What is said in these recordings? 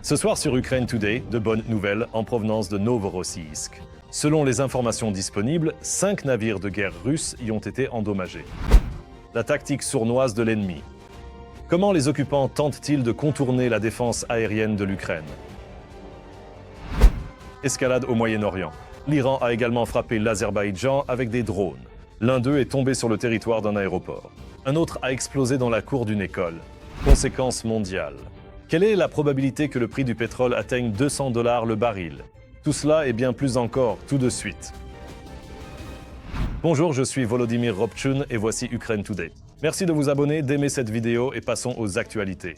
Ce soir sur Ukraine Today, de bonnes nouvelles en provenance de Novorossiysk. Selon les informations disponibles, 5 navires de guerre russes y ont été endommagés. La tactique sournoise de l'ennemi. Comment les occupants tentent-ils de contourner la défense aérienne de l'Ukraine? Escalade au Moyen-Orient. L'Iran a également frappé l'Azerbaïdjan avec des drones. L'un d'eux est tombé sur le territoire d'un aéroport. Un autre a explosé dans la cour d'une école. Conséquence mondiale. Quelle est la probabilité que le prix du pétrole atteigne 200 $ le baril? Tout cela et bien plus encore, tout de suite. Bonjour, je suis Volodymyr Robchun et voici Ukraine Today. Merci de vous abonner, d'aimer cette vidéo et passons aux actualités.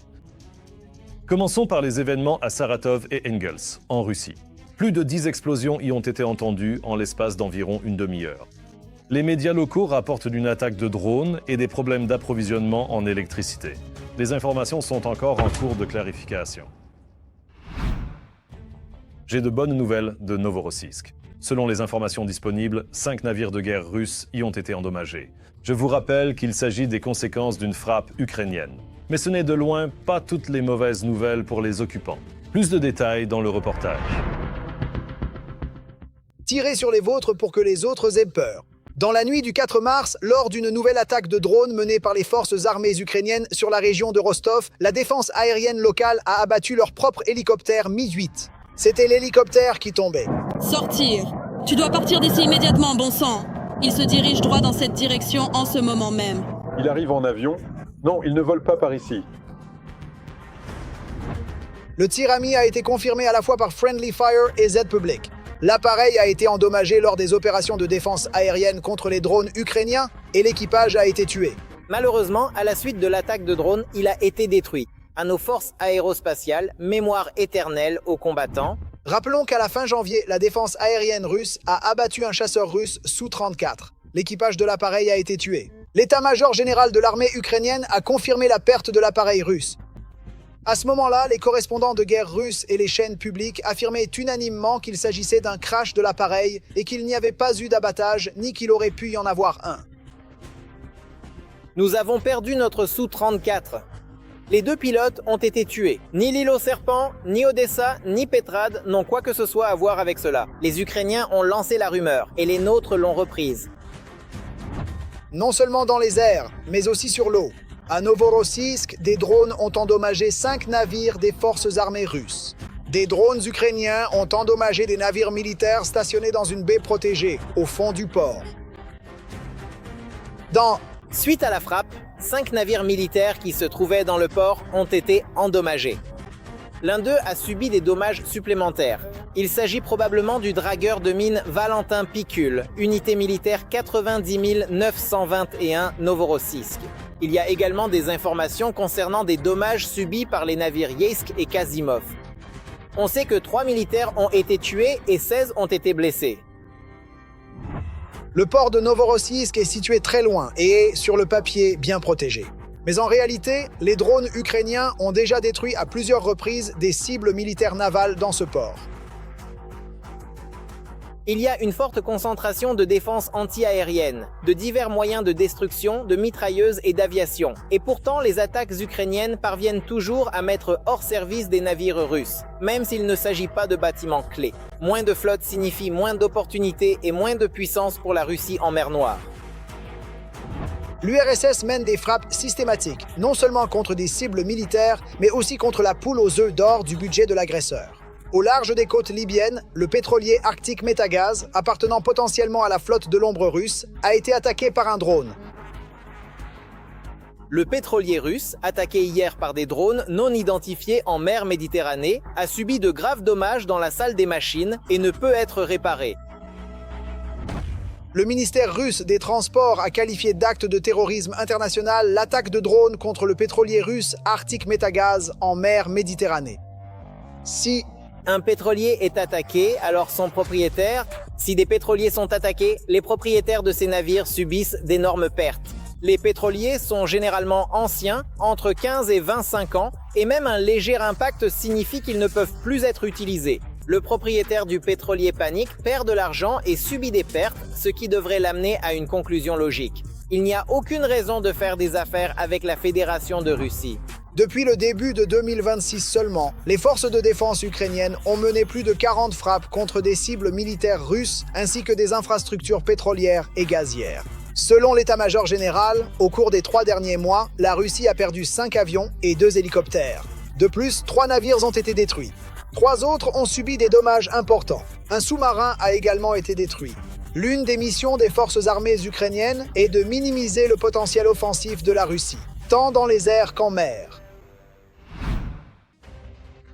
Commençons par les événements à Saratov et Engels, en Russie. Plus de 10 explosions y ont été entendues en l'espace d'environ une demi-heure. Les médias locaux rapportent d'une attaque de drones et des problèmes d'approvisionnement en électricité. Les informations sont encore en cours de clarification. J'ai de bonnes nouvelles de Novorossiysk. Selon les informations disponibles, 5 navires de guerre russes y ont été endommagés. Je vous rappelle qu'il s'agit des conséquences d'une frappe ukrainienne. Mais ce n'est de loin pas toutes les mauvaises nouvelles pour les occupants. Plus de détails dans le reportage. Tirez sur les vôtres pour que les autres aient peur. Dans la nuit du 4 mars, lors d'une nouvelle attaque de drones menée par les forces armées ukrainiennes sur la région de Rostov, la défense aérienne locale a abattu leur propre hélicoptère Mi-8. C'était l'hélicoptère qui tombait. Sortir. Tu dois partir d'ici immédiatement, bon sang. Il se dirige droit dans cette direction en ce moment même. Il arrive en avion? Non, il ne vole pas par ici. Le tir ami a été confirmé à la fois par Friendly Fire et Z-Public. L'appareil a été endommagé lors des opérations de défense aérienne contre les drones ukrainiens et l'équipage a été tué. Malheureusement, à la suite de l'attaque de drone, il a été détruit. À nos forces aérospatiales, mémoire éternelle aux combattants. Rappelons qu'à la fin janvier, la défense aérienne russe a abattu un chasseur russe Su-34. L'équipage de l'appareil a été tué. L'état-major général de l'armée ukrainienne a confirmé la perte de l'appareil russe. À ce moment-là, les correspondants de guerre russes et les chaînes publiques affirmaient unanimement qu'il s'agissait d'un crash de l'appareil et qu'il n'y avait pas eu d'abattage ni qu'il aurait pu y en avoir un. Nous avons perdu notre Su-34. Les 2 pilotes ont été tués. Ni l'île aux serpents, ni Odessa, ni Petrad n'ont quoi que ce soit à voir avec cela. Les Ukrainiens ont lancé la rumeur et les nôtres l'ont reprise. Non seulement dans les airs, mais aussi sur l'eau. À Novorossiysk, des drones ont endommagé 5 navires des forces armées russes. Des drones ukrainiens ont endommagé des navires militaires stationnés dans une baie protégée, au fond du port. Suite à la frappe, 5 navires militaires qui se trouvaient dans le port ont été endommagés. L'un d'eux a subi des dommages supplémentaires. Il s'agit probablement du dragueur de mine Valentin Pikul, unité militaire 90 921 Novorossiysk. Il y a également des informations concernant des dommages subis par les navires Yeysk et Kazimov. On sait que 3 militaires ont été tués et 16 ont été blessés. Le port de Novorossiysk est situé très loin et est, sur le papier, bien protégé. Mais en réalité, les drones ukrainiens ont déjà détruit à plusieurs reprises des cibles militaires navales dans ce port. Il y a une forte concentration de défense anti-aérienne, de divers moyens de destruction, de mitrailleuses et d'aviation. Et pourtant, les attaques ukrainiennes parviennent toujours à mettre hors service des navires russes, même s'il ne s'agit pas de bâtiments clés. Moins de flotte signifie moins d'opportunités et moins de puissance pour la Russie en mer Noire. L'URSS mène des frappes systématiques, non seulement contre des cibles militaires, mais aussi contre la poule aux œufs d'or du budget de l'agresseur. Au large des côtes libyennes, le pétrolier Arctic Metagaz, appartenant potentiellement à la flotte de l'ombre russe, a été attaqué par un drone. Le pétrolier russe, attaqué hier par des drones non identifiés en mer Méditerranée, a subi de graves dommages dans la salle des machines et ne peut être réparé. Le ministère russe des Transports a qualifié d'acte de terrorisme international l'attaque de drones contre le pétrolier russe Arctic Metagaz en mer Méditerranée. Si un pétrolier est attaqué, alors son propriétaire, si des pétroliers sont attaqués, les propriétaires de ces navires subissent d'énormes pertes. Les pétroliers sont généralement anciens, entre 15 et 25 ans, et même un léger impact signifie qu'ils ne peuvent plus être utilisés. Le propriétaire du pétrolier panique, perd de l'argent et subit des pertes, ce qui devrait l'amener à une conclusion logique. Il n'y a aucune raison de faire des affaires avec la Fédération de Russie. Depuis le début de 2026 seulement, les forces de défense ukrainiennes ont mené plus de 40 frappes contre des cibles militaires russes ainsi que des infrastructures pétrolières et gazières. Selon l'état-major général, au cours des 3 derniers mois, la Russie a perdu 5 avions et 2 hélicoptères. De plus, 3 navires ont été détruits. 3 autres ont subi des dommages importants. Un sous-marin a également été détruit. L'une des missions des forces armées ukrainiennes est de minimiser le potentiel offensif de la Russie, tant dans les airs qu'en mer.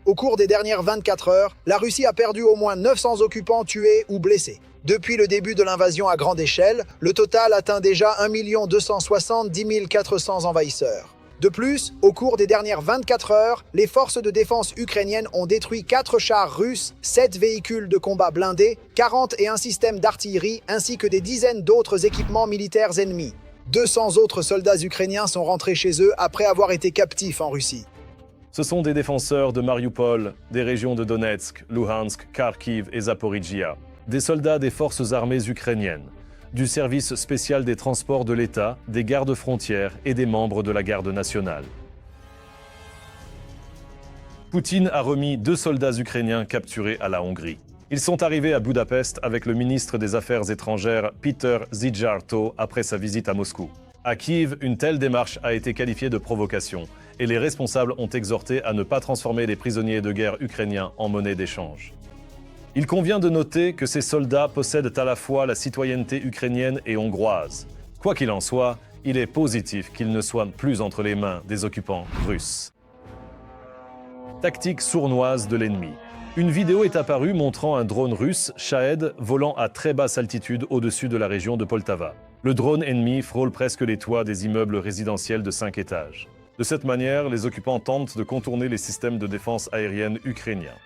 Au cours des dernières 24 heures, la Russie a perdu au moins 900 occupants tués ou blessés. Depuis le début de l'invasion à grande échelle, le total atteint déjà 1 270 400 envahisseurs. De plus, au cours des dernières 24 heures, les forces de défense ukrainiennes ont détruit 4 chars russes, 7 véhicules de combat blindés, 41 systèmes d'artillerie ainsi que des dizaines d'autres équipements militaires ennemis. 200 autres soldats ukrainiens sont rentrés chez eux après avoir été captifs en Russie. Ce sont des défenseurs de Mariupol, des régions de Donetsk, Luhansk, Kharkiv et Zaporizhia, des soldats des forces armées ukrainiennes, du service spécial des transports de l'État, des gardes-frontières et des membres de la garde nationale. Poutine a remis 2 soldats ukrainiens capturés à la Hongrie. Ils sont arrivés à Budapest avec le ministre des Affaires étrangères Peter Szijjártó après sa visite à Moscou. À Kiev, une telle démarche a été qualifiée de provocation et les responsables ont exhorté à ne pas transformer les prisonniers de guerre ukrainiens en monnaie d'échange. Il convient de noter que ces soldats possèdent à la fois la citoyenneté ukrainienne et hongroise. Quoi qu'il en soit, il est positif qu'ils ne soient plus entre les mains des occupants russes. Tactique sournoise de l'ennemi. Une vidéo est apparue montrant un drone russe, Shahed, volant à très basse altitude au-dessus de la région de Poltava. Le drone ennemi frôle presque les toits des immeubles résidentiels de 5 étages. De cette manière, les occupants tentent de contourner les systèmes de défense aérienne ukrainiens.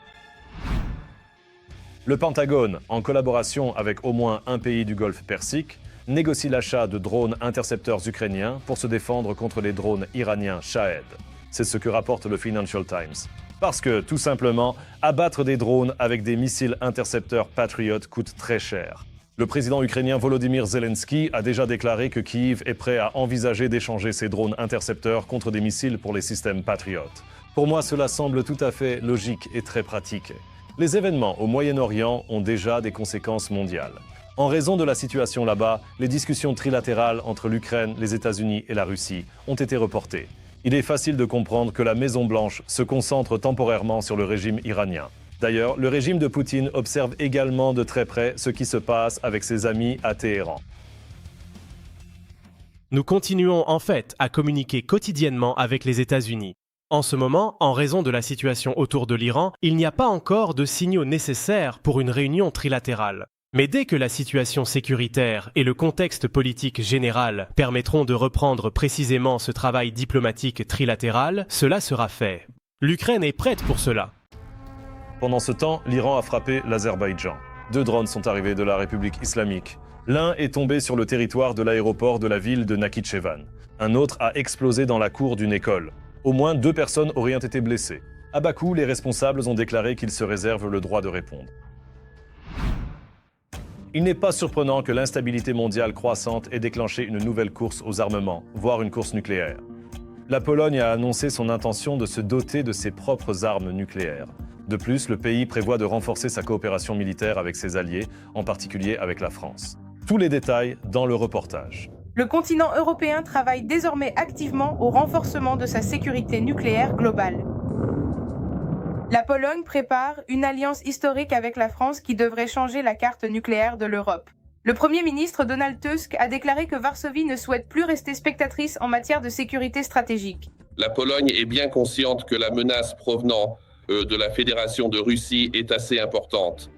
Le Pentagone, en collaboration avec au moins un pays du Golfe Persique, négocie l'achat de drones intercepteurs ukrainiens pour se défendre contre les drones iraniens Shahed. C'est ce que rapporte le Financial Times. Parce que, tout simplement, abattre des drones avec des missiles intercepteurs Patriot coûte très cher. Le président ukrainien Volodymyr Zelensky a déjà déclaré que Kiev est prêt à envisager d'échanger ses drones intercepteurs contre des missiles pour les systèmes Patriot. Pour moi, cela semble tout à fait logique et très pratique. Les événements au Moyen-Orient ont déjà des conséquences mondiales. En raison de la situation là-bas, les discussions trilatérales entre l'Ukraine, les États-Unis et la Russie ont été reportées. Il est facile de comprendre que la Maison-Blanche se concentre temporairement sur le régime iranien. D'ailleurs, le régime de Poutine observe également de très près ce qui se passe avec ses amis à Téhéran. Nous continuons en fait à communiquer quotidiennement avec les États-Unis. En ce moment, en raison de la situation autour de l'Iran, il n'y a pas encore de signaux nécessaires pour une réunion trilatérale. Mais dès que la situation sécuritaire et le contexte politique général permettront de reprendre précisément ce travail diplomatique trilatéral, cela sera fait. L'Ukraine est prête pour cela. Pendant ce temps, l'Iran a frappé l'Azerbaïdjan. 2 drones sont arrivés de la République islamique. L'un est tombé sur le territoire de l'aéroport de la ville de Nakhichevan. Un autre a explosé dans la cour d'une école. Au moins 2 personnes auraient été blessées. À Bakou, les responsables ont déclaré qu'ils se réservent le droit de répondre. Il n'est pas surprenant que l'instabilité mondiale croissante ait déclenché une nouvelle course aux armements, voire une course nucléaire. La Pologne a annoncé son intention de se doter de ses propres armes nucléaires. De plus, le pays prévoit de renforcer sa coopération militaire avec ses alliés, en particulier avec la France. Tous les détails dans le reportage. Le continent européen travaille désormais activement au renforcement de sa sécurité nucléaire globale. La Pologne prépare une alliance historique avec la France qui devrait changer la carte nucléaire de l'Europe. Le Premier ministre Donald Tusk a déclaré que Varsovie ne souhaite plus rester spectatrice en matière de sécurité stratégique. La Pologne est bien consciente que la menace provenant de la Fédération de Russie est assez importante.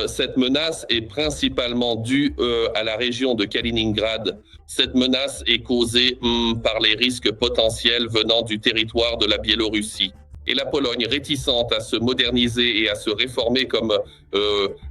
Cette menace est principalement due à la région de Kaliningrad. Cette menace est causée par les risques potentiels venant du territoire de la Biélorussie. Et la Pologne, réticente à se moderniser et à se réformer comme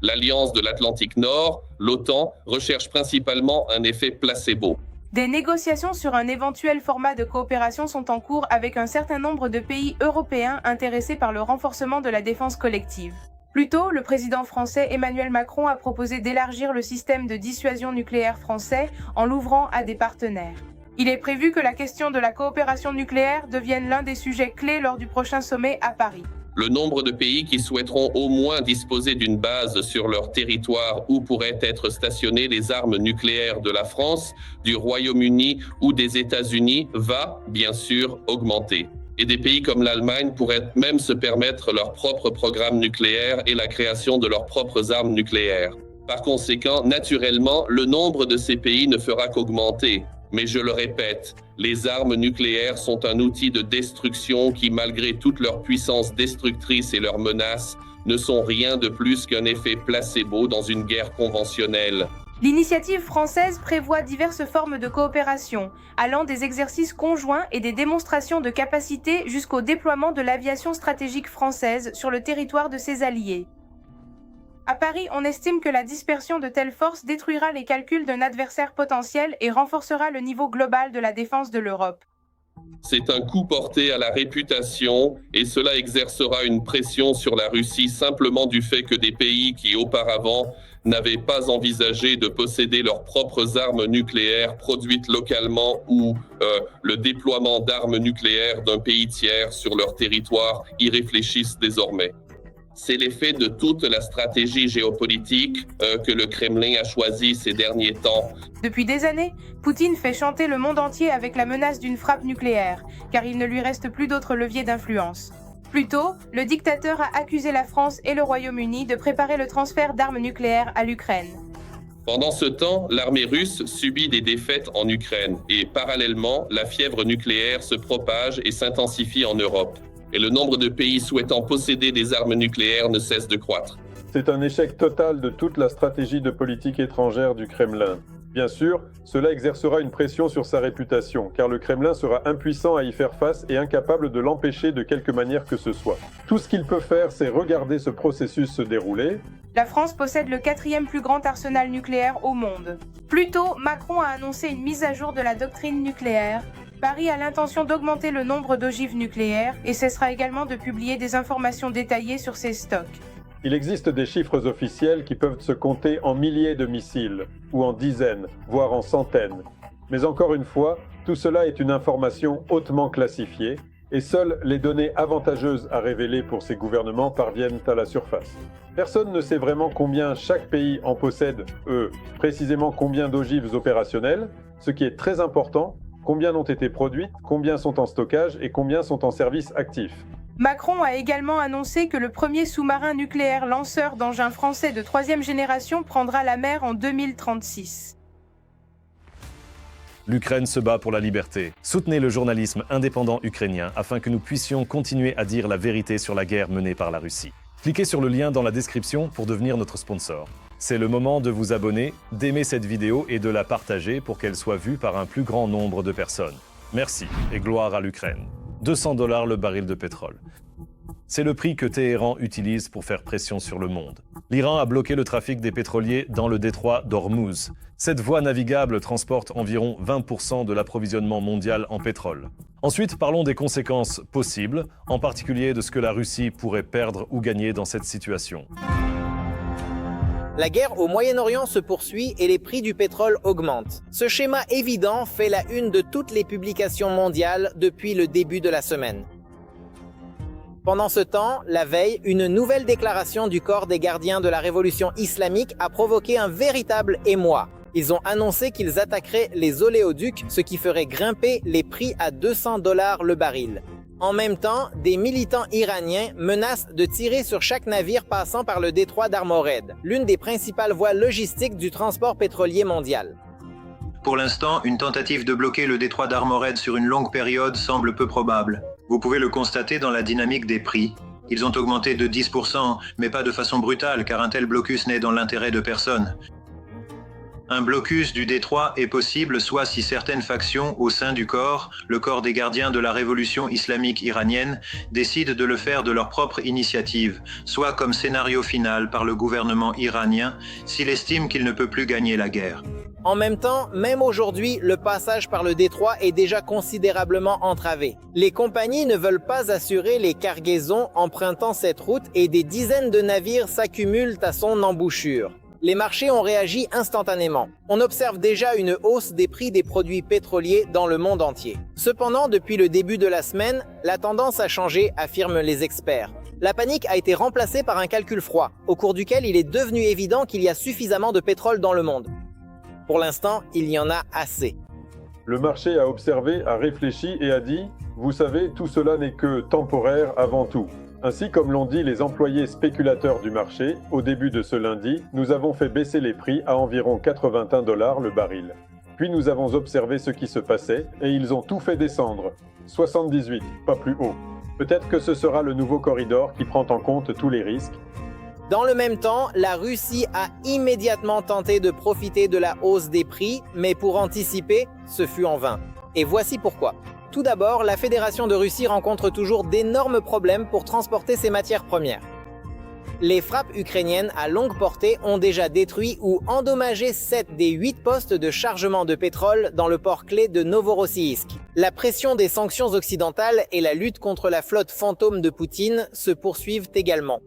l'Alliance de l'Atlantique Nord, l'OTAN, recherche principalement un effet placebo. Des négociations sur un éventuel format de coopération sont en cours avec un certain nombre de pays européens intéressés par le renforcement de la défense collective. Plus tôt, le président français Emmanuel Macron a proposé d'élargir le système de dissuasion nucléaire français en l'ouvrant à des partenaires. Il est prévu que la question de la coopération nucléaire devienne l'un des sujets clés lors du prochain sommet à Paris. Le nombre de pays qui souhaiteront au moins disposer d'une base sur leur territoire où pourraient être stationnées les armes nucléaires de la France, du Royaume-Uni ou des États-Unis va, bien sûr, augmenter. Et des pays comme l'Allemagne pourraient même se permettre leur propre programme nucléaire et la création de leurs propres armes nucléaires. Par conséquent, naturellement, le nombre de ces pays ne fera qu'augmenter. Mais je le répète, les armes nucléaires sont un outil de destruction qui, malgré toute leur puissance destructrice et leurs menaces, ne sont rien de plus qu'un effet placebo dans une guerre conventionnelle. L'initiative française prévoit diverses formes de coopération, allant des exercices conjoints et des démonstrations de capacité jusqu'au déploiement de l'aviation stratégique française sur le territoire de ses alliés. À Paris, on estime que la dispersion de telles forces détruira les calculs d'un adversaire potentiel et renforcera le niveau global de la défense de l'Europe. C'est un coup porté à la réputation et cela exercera une pression sur la Russie simplement du fait que des pays qui auparavant n'avaient pas envisagé de posséder leurs propres armes nucléaires produites localement ou le déploiement d'armes nucléaires d'un pays tiers sur leur territoire y réfléchissent désormais. C'est l'effet de toute la stratégie géopolitique que le Kremlin a choisi ces derniers temps. Depuis des années, Poutine fait chanter le monde entier avec la menace d'une frappe nucléaire, car il ne lui reste plus d'autres leviers d'influence. Plus tôt, le dictateur a accusé la France et le Royaume-Uni de préparer le transfert d'armes nucléaires à l'Ukraine. Pendant ce temps, l'armée russe subit des défaites en Ukraine et parallèlement, la fièvre nucléaire se propage et s'intensifie en Europe. Et le nombre de pays souhaitant posséder des armes nucléaires ne cesse de croître. C'est un échec total de toute la stratégie de politique étrangère du Kremlin. Bien sûr, cela exercera une pression sur sa réputation, car le Kremlin sera impuissant à y faire face et incapable de l'empêcher de quelque manière que ce soit. Tout ce qu'il peut faire, c'est regarder ce processus se dérouler. La France possède le 4e plus grand arsenal nucléaire au monde. Plus tôt, Macron a annoncé une mise à jour de la doctrine nucléaire. Paris a l'intention d'augmenter le nombre d'ogives nucléaires et cessera également de publier des informations détaillées sur ses stocks. Il existe des chiffres officiels qui peuvent se compter en milliers de missiles, ou en dizaines, voire en centaines. Mais encore une fois, tout cela est une information hautement classifiée, et seules les données avantageuses à révéler pour ces gouvernements parviennent à la surface. Personne ne sait vraiment combien chaque pays en possède, précisément combien d'ogives opérationnelles, ce qui est très important. Combien ont été produites, combien sont en stockage et combien sont en service actif. Macron a également annoncé que le premier sous-marin nucléaire lanceur d'engins français de 3e génération prendra la mer en 2036. L'Ukraine se bat pour la liberté. Soutenez le journalisme indépendant ukrainien afin que nous puissions continuer à dire la vérité sur la guerre menée par la Russie. Cliquez sur le lien dans la description pour devenir notre sponsor. C'est le moment de vous abonner, d'aimer cette vidéo et de la partager pour qu'elle soit vue par un plus grand nombre de personnes. Merci et gloire à l'Ukraine. 200 $ le baril de pétrole. C'est le prix que Téhéran utilise pour faire pression sur le monde. L'Iran a bloqué le trafic des pétroliers dans le détroit d'Ormuz. Cette voie navigable transporte environ 20% de l'approvisionnement mondial en pétrole. Ensuite, parlons des conséquences possibles, en particulier de ce que la Russie pourrait perdre ou gagner dans cette situation. La guerre au Moyen-Orient se poursuit et les prix du pétrole augmentent. Ce schéma évident fait la une de toutes les publications mondiales depuis le début de la semaine. Pendant ce temps, la veille, une nouvelle déclaration du corps des gardiens de la révolution islamique a provoqué un véritable émoi. Ils ont annoncé qu'ils attaqueraient les oléoducs, ce qui ferait grimper les prix à 200 $ le baril. En même temps, des militants iraniens menacent de tirer sur chaque navire passant par le détroit d'Armored, l'une des principales voies logistiques du transport pétrolier mondial. Pour l'instant, une tentative de bloquer le détroit d'Armored sur une longue période semble peu probable. Vous pouvez le constater dans la dynamique des prix. Ils ont augmenté de 10%, mais pas de façon brutale, car un tel blocus n'est dans l'intérêt de personne. Un blocus du détroit est possible soit si certaines factions au sein du corps, le corps des gardiens de la révolution islamique iranienne, décident de le faire de leur propre initiative, soit comme scénario final par le gouvernement iranien s'il estime qu'il ne peut plus gagner la guerre. En même temps, même aujourd'hui, le passage par le détroit est déjà considérablement entravé. Les compagnies ne veulent pas assurer les cargaisons empruntant cette route et des dizaines de navires s'accumulent à son embouchure. Les marchés ont réagi instantanément. On observe déjà une hausse des prix des produits pétroliers dans le monde entier. Cependant, depuis le début de la semaine, la tendance a changé, affirment les experts. La panique a été remplacée par un calcul froid, au cours duquel il est devenu évident qu'il y a suffisamment de pétrole dans le monde. Pour l'instant, il y en a assez. Le marché a observé, a réfléchi et a dit « Vous savez, tout cela n'est que temporaire avant tout ». Ainsi, comme l'ont dit les employés spéculateurs du marché, au début de ce lundi, nous avons fait baisser les prix à environ 81 $ le baril. Puis nous avons observé ce qui se passait et ils ont tout fait descendre. 78, pas plus haut. Peut-être que ce sera le nouveau corridor qui prend en compte tous les risques. Dans le même temps, la Russie a immédiatement tenté de profiter de la hausse des prix, mais pour anticiper, ce fut en vain. Et voici pourquoi. Tout d'abord, la Fédération de Russie rencontre toujours d'énormes problèmes pour transporter ses matières premières. Les frappes ukrainiennes à longue portée ont déjà détruit ou endommagé 7 des 8 postes de chargement de pétrole dans le port clé de Novorossiysk. La pression des sanctions occidentales et la lutte contre la flotte fantôme de Poutine se poursuivent également.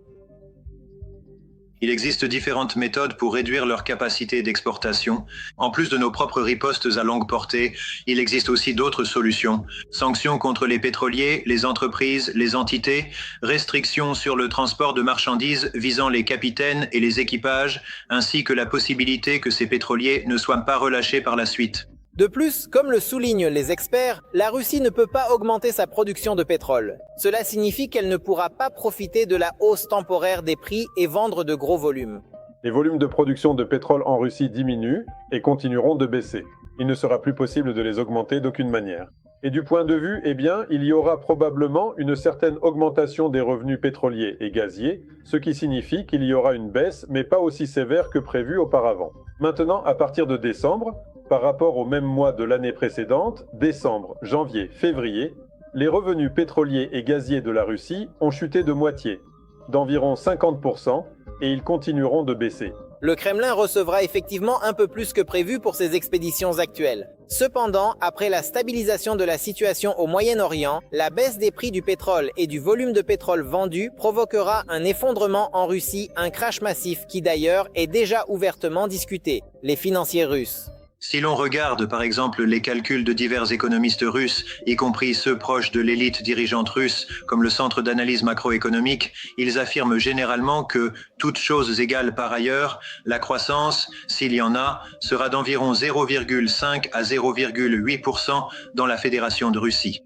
Il existe différentes méthodes pour réduire leur capacité d'exportation. En plus de nos propres ripostes à longue portée, il existe aussi d'autres solutions. Sanctions contre les pétroliers, les entreprises, les entités, restrictions sur le transport de marchandises visant les capitaines et les équipages, ainsi que la possibilité que ces pétroliers ne soient pas relâchés par la suite. De plus, comme le soulignent les experts, la Russie ne peut pas augmenter sa production de pétrole. Cela signifie qu'elle ne pourra pas profiter de la hausse temporaire des prix et vendre de gros volumes. Les volumes de production de pétrole en Russie diminuent et continueront de baisser. Il ne sera plus possible de les augmenter d'aucune manière. Et du point de vue, il y aura probablement une certaine augmentation des revenus pétroliers et gaziers, ce qui signifie qu'il y aura une baisse, mais pas aussi sévère que prévu auparavant. Maintenant, à partir de décembre, par rapport au même mois de l'année précédente, décembre, janvier, février, les revenus pétroliers et gaziers de la Russie ont chuté de moitié, d'environ 50%, et ils continueront de baisser. Le Kremlin recevra effectivement un peu plus que prévu pour ses expéditions actuelles. Cependant, après la stabilisation de la situation au Moyen-Orient, la baisse des prix du pétrole et du volume de pétrole vendu provoquera un effondrement en Russie, un crash massif qui d'ailleurs est déjà ouvertement discuté. Les financiers russes. Si l'on regarde par exemple les calculs de divers économistes russes, y compris ceux proches de l'élite dirigeante russe, comme le Centre d'analyse macroéconomique, ils affirment généralement que, toutes choses égales par ailleurs, la croissance, s'il y en a, sera d'environ 0,5 à 0,8% dans la Fédération de Russie.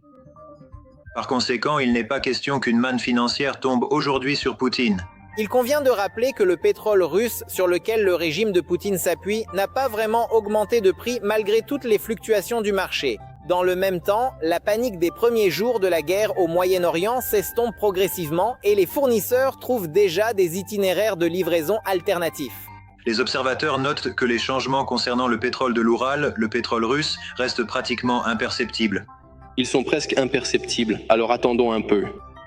Par conséquent, il n'est pas question qu'une manne financière tombe aujourd'hui sur Poutine. Il convient de rappeler que le pétrole russe sur lequel le régime de Poutine s'appuie n'a pas vraiment augmenté de prix malgré toutes les fluctuations du marché. Dans le même temps, la panique des premiers jours de la guerre au Moyen-Orient s'estompe progressivement et les fournisseurs trouvent déjà des itinéraires de livraison alternatifs. Les observateurs notent que les changements concernant le pétrole de l'Oural, le pétrole russe, restent pratiquement imperceptibles. Ils sont presque imperceptibles, alors attendons un peu.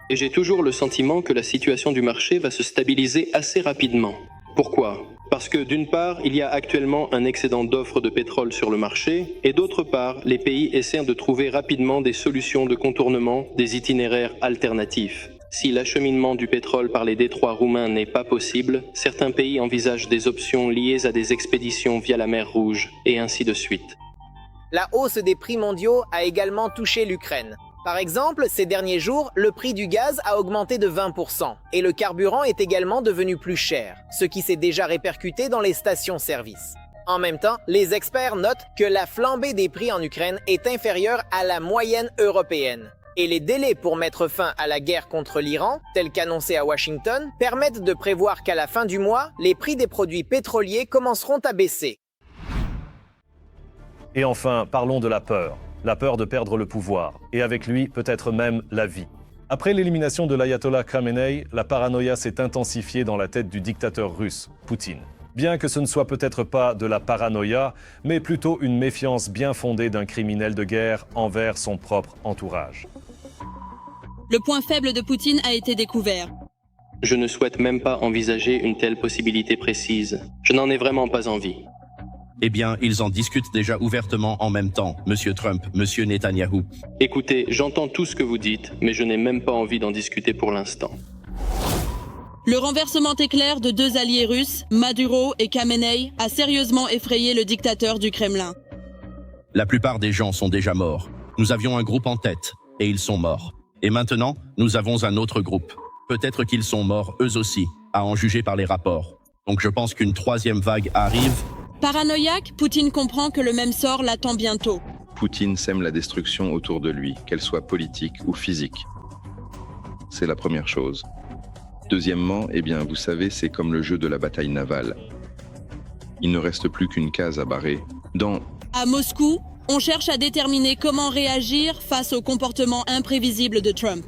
Et j'ai toujours le sentiment que la situation du marché va se stabiliser assez rapidement. Pourquoi ? Parce que d'une part, il y a actuellement un excédent d'offres de pétrole sur le marché, et d'autre part, les pays essaient de trouver rapidement des solutions de contournement, des itinéraires alternatifs. Si l'acheminement du pétrole par les détroits roumains n'est pas possible, certains pays envisagent des options liées à des expéditions via la mer Rouge, et ainsi de suite. La hausse des prix mondiaux a également touché l'Ukraine. Par exemple, ces derniers jours, le prix du gaz a augmenté de 20% et le carburant est également devenu plus cher, ce qui s'est déjà répercuté dans les stations-service. En même temps, les experts notent que la flambée des prix en Ukraine est inférieure à la moyenne européenne. Et les délais pour mettre fin à la guerre contre l'Iran, tels qu'annoncés à Washington, permettent de prévoir qu'à la fin du mois, les prix des produits pétroliers commenceront à baisser. Et enfin, parlons de la peur. La peur de perdre le pouvoir, et avec lui, peut-être même la vie. Après l'élimination de l'ayatollah Khamenei, la paranoïa s'est intensifiée dans la tête du dictateur russe, Poutine. Bien que ce ne soit peut-être pas de la paranoïa, mais plutôt une méfiance bien fondée d'un criminel de guerre envers son propre entourage. Le point faible de Poutine a été découvert. Je ne souhaite même pas envisager une telle possibilité précise. Je n'en ai vraiment pas envie. Eh bien, ils en discutent déjà ouvertement en même temps, Monsieur Trump, Monsieur Netanyahou. Écoutez, j'entends tout ce que vous dites, mais je n'ai même pas envie d'en discuter pour l'instant. Le renversement éclair de deux alliés russes, Maduro et Khamenei, a sérieusement effrayé le dictateur du Kremlin. La plupart des gens sont déjà morts. Nous avions un groupe en tête, et ils sont morts. Et maintenant, nous avons un autre groupe. Peut-être qu'ils sont morts eux aussi, à en juger par les rapports. Donc je pense qu'une troisième vague arrive. Paranoïaque, Poutine comprend que le même sort l'attend bientôt. Poutine sème la destruction autour de lui, qu'elle soit politique ou physique. C'est la première chose. Deuxièmement, vous savez, c'est comme le jeu de la bataille navale. Il ne reste plus qu'une case à barrer. À Moscou, on cherche à déterminer comment réagir face au comportement imprévisible de Trump.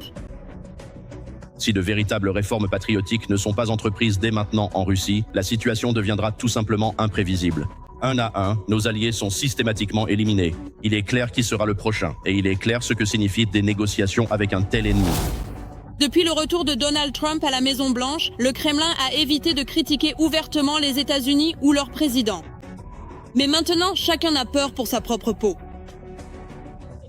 Si de véritables réformes patriotiques ne sont pas entreprises dès maintenant en Russie, la situation deviendra tout simplement imprévisible. Un à un, nos alliés sont systématiquement éliminés. Il est clair qui sera le prochain, et il est clair ce que signifient des négociations avec un tel ennemi. Depuis le retour de Donald Trump à la Maison-Blanche, le Kremlin a évité de critiquer ouvertement les États-Unis ou leur président. Mais maintenant, chacun a peur pour sa propre peau.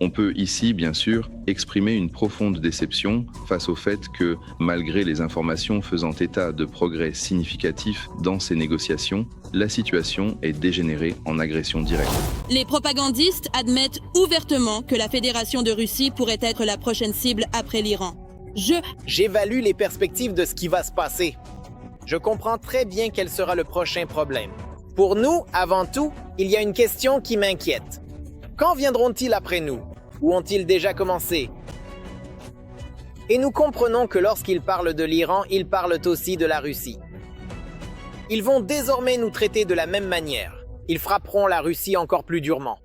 On peut ici, bien sûr, exprimer une profonde déception face au fait que, malgré les informations faisant état de progrès significatifs dans ces négociations, la situation est dégénérée en agression directe. Les propagandistes admettent ouvertement que la Fédération de Russie pourrait être la prochaine cible après l'Iran. J'évalue les perspectives de ce qui va se passer. Je comprends très bien quel sera le prochain problème. Pour nous, avant tout, il y a une question qui m'inquiète. Quand viendront-ils après nous? Ou ont-ils déjà commencé? Et nous comprenons que lorsqu'ils parlent de l'Iran, ils parlent aussi de la Russie. Ils vont désormais nous traiter de la même manière. Ils frapperont la Russie encore plus durement.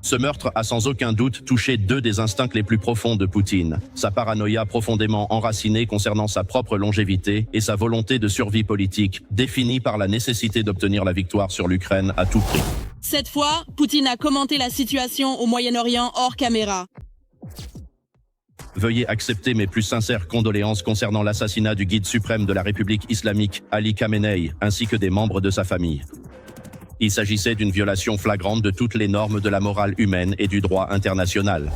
Ce meurtre a sans aucun doute touché deux des instincts les plus profonds de Poutine. Sa paranoïa profondément enracinée concernant sa propre longévité et sa volonté de survie politique, définie par la nécessité d'obtenir la victoire sur l'Ukraine à tout prix. Cette fois, Poutine a commenté la situation au Moyen-Orient hors caméra. Veuillez accepter mes plus sincères condoléances concernant l'assassinat du guide suprême de la République islamique, Ali Khamenei, ainsi que des membres de sa famille. Il s'agissait d'une violation flagrante de toutes les normes de la morale humaine et du droit international.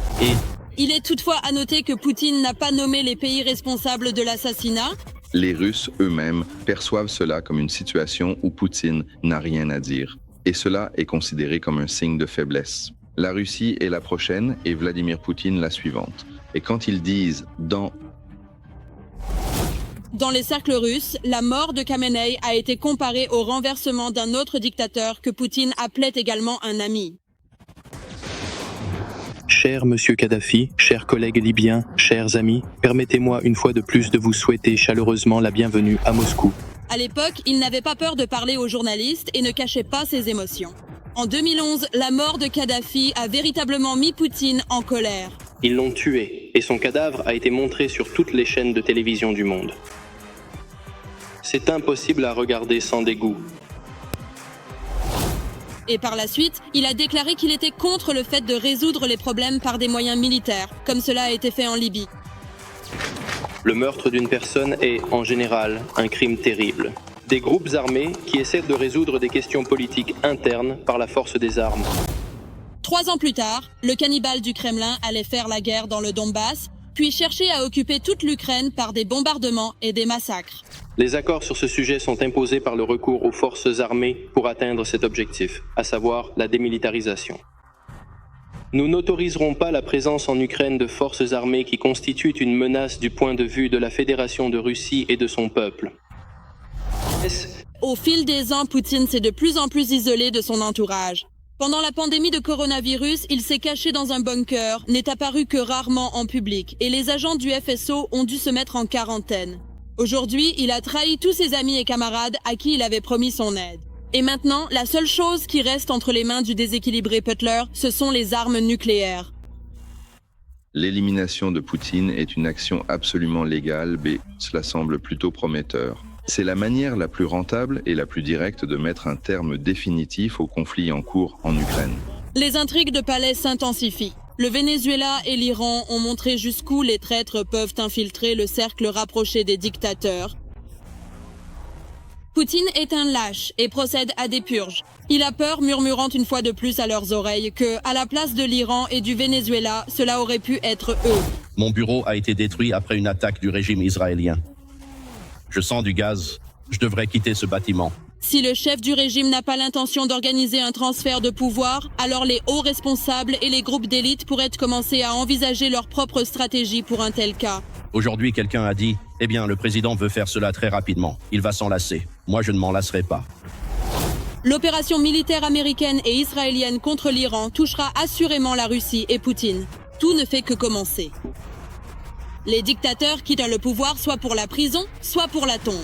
Il est toutefois à noter que Poutine n'a pas nommé les pays responsables de l'assassinat. Les Russes eux-mêmes perçoivent cela comme une situation où Poutine n'a rien à dire. Et cela est considéré comme un signe de faiblesse. La Russie est la prochaine et Vladimir Poutine la suivante. Et quand ils disent Dans les cercles russes, la mort de Khamenei a été comparée au renversement d'un autre dictateur que Poutine appelait également un ami. Cher Monsieur Kadhafi, chers collègues libyens, chers amis, permettez-moi une fois de plus de vous souhaiter chaleureusement la bienvenue à Moscou. À l'époque, il n'avait pas peur de parler aux journalistes et ne cachait pas ses émotions. En 2011, la mort de Kadhafi a véritablement mis Poutine en colère. Ils l'ont tué et son cadavre a été montré sur toutes les chaînes de télévision du monde. C'est impossible à regarder sans dégoût. Et par la suite, il a déclaré qu'il était contre le fait de résoudre les problèmes par des moyens militaires, comme cela a été fait en Libye. Le meurtre d'une personne est, en général, un crime terrible. Des groupes armés qui essaient de résoudre des questions politiques internes par la force des armes. 3 ans plus tard, le cannibale du Kremlin allait faire la guerre dans le Donbass, puis chercher à occuper toute l'Ukraine par des bombardements et des massacres. Les accords sur ce sujet sont imposés par le recours aux forces armées pour atteindre cet objectif, à savoir la démilitarisation. Nous n'autoriserons pas la présence en Ukraine de forces armées qui constituent une menace du point de vue de la Fédération de Russie et de son peuple. Au fil des ans, Poutine s'est de plus en plus isolé de son entourage. Pendant la pandémie de coronavirus, il s'est caché dans un bunker, n'est apparu que rarement en public, et les agents du FSO ont dû se mettre en quarantaine. Aujourd'hui, il a trahi tous ses amis et camarades à qui il avait promis son aide. Et maintenant, la seule chose qui reste entre les mains du déséquilibré Putler, ce sont les armes nucléaires. L'élimination de Poutine est une action absolument légale, mais cela semble plutôt prometteur. C'est la manière la plus rentable et la plus directe de mettre un terme définitif au conflit en cours en Ukraine. Les intrigues de palais s'intensifient. Le Venezuela et l'Iran ont montré jusqu'où les traîtres peuvent infiltrer le cercle rapproché des dictateurs. Poutine est un lâche et procède à des purges. Il a peur, murmurant une fois de plus à leurs oreilles, que, à la place de l'Iran et du Venezuela, cela aurait pu être eux. Mon bureau a été détruit après une attaque du régime israélien. Je sens du gaz. Je devrais quitter ce bâtiment. Si le chef du régime n'a pas l'intention d'organiser un transfert de pouvoir, alors les hauts responsables et les groupes d'élite pourraient commencer à envisager leur propre stratégie pour un tel cas. Aujourd'hui, quelqu'un a dit « Eh bien, le président veut faire cela très rapidement. Il va s'en lasser. Moi, je ne m'en lasserai pas. » L'opération militaire américaine et israélienne contre l'Iran touchera assurément la Russie et Poutine. Tout ne fait que commencer. Les dictateurs quittent le pouvoir soit pour la prison, soit pour la tombe.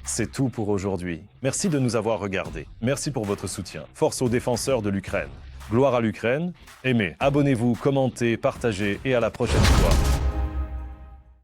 C'est tout pour aujourd'hui. Merci de nous avoir regardés. Merci pour votre soutien. Force aux défenseurs de l'Ukraine. Gloire à l'Ukraine. Aimez, abonnez-vous, commentez, partagez et à la prochaine fois.